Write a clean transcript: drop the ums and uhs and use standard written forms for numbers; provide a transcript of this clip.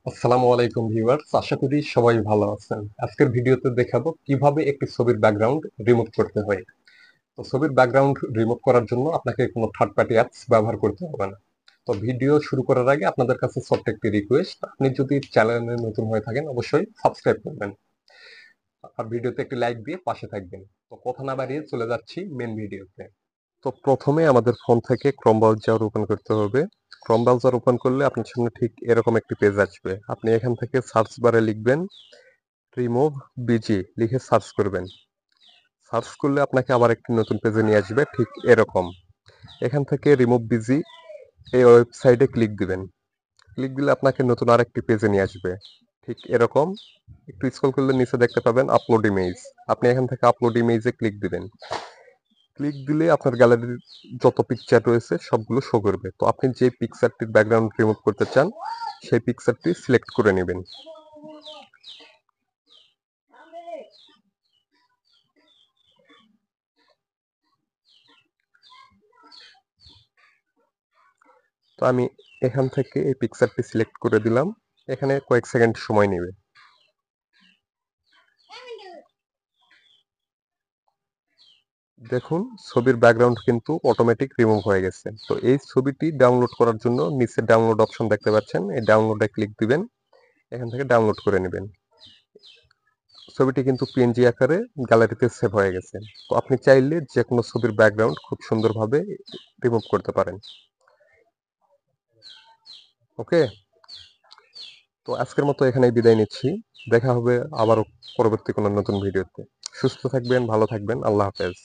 আসসালামু আলাইকুম ভিউয়ার্স, আশা করি সবাই ভালো আছেন। আজকের ভিডিওতে দেখাবো কিভাবে একটি ছবির ব্যাকগ্রাউন্ড রিমুভ করতে হয়। তো ছবির ব্যাকগ্রাউন্ড রিমুভ করার জন্য আপনাকে কোনো থার্ড পার্টি অ্যাপস ব্যবহার করতে হবে না। তো ভিডিও শুরু করার আগে আপনাদের কাছে ছোট্ট একটি রিকোয়েস্ট, আপনি যদি চ্যানেলে নতুন হয়ে থাকেন অবশ্যই সাবস্ক্রাইব করবেন আর ভিডিওতে একটি লাইক দিয়ে পাশে থাকবেন। তো কথা না বাড়িয়ে চলে যাচ্ছি মেন ভিডিওতে। তো প্রথমে আমাদের ফোন থেকে ক্রোম ব্রাউজার ওপেন করতে হবে। ক্রোম ব্রাউজার ওপেন করলে আপনার সামনে ঠিক এরকম একটি পেজ আসবে। আপনি এখান থেকে সার্চ বারে লিখবেন রিমুভ বিজি, লিখে সার্চ করবেন। সার্চ করলে আপনাকে আবার একটি নতুন পেজে নিয়ে আসবে ঠিক এরকম। এখান থেকে রিমুভ বিজি এই ওয়েবসাইটে ক্লিক দিবেন। ক্লিক দিলে আপনাকে নতুন আরেকটি পেজে নিয়ে আসবে ঠিক এরকম। একটু স্ক্রল করলে নিচে দেখতে পাবেন আপলোড ইমেজ। আপনি এখান থেকে আপলোড ইমেজে ক্লিক দিবেন। ক্লিক দিলে আপনার গ্যালারির যত পিকচার রয়েছে সবগুলো শো করবে। তো আপনি যে পিকচারটির ব্যাকগ্রাউন্ড রিমুভ করতে চান সেই পিকচারটি সিলেক্ট করে নেবেন। তো আমি এখান থেকে এই পিকচারটি সিলেক্ট করে দিলাম। এখানে কয়েক সেকেন্ড সময় নেবে। দেখুন, ছবির ব্যাকগ্রাউন্ড কিন্তু অটোমেটিক রিমুভ হয়ে গেছে। তো এই ছবিটি ডাউনলোড করার জন্য নিচে ডাউনলোড অপশন দেখতে পাচ্ছেন, এই ডাউনলোডে ক্লিক দিবেন। এখান থেকে ডাউনলোড করে নেবেন। ছবিটি কিন্তু পিএনজি আকারে গ্যালারিতে সেভ হয়ে গেছে। তো আপনি চাইলে যে কোনো ছবির ব্যাকগ্রাউন্ড খুব সুন্দরভাবে রিমুভ করতে পারেন। ওকে, তো আজকের মতো এখানেই বিদায় নিচ্ছি। দেখা হবে আবারও পরবর্তী কোনো নতুন ভিডিওতে। সুস্থ থাকবেন, ভালো থাকবেন। আল্লাহ হাফেজ।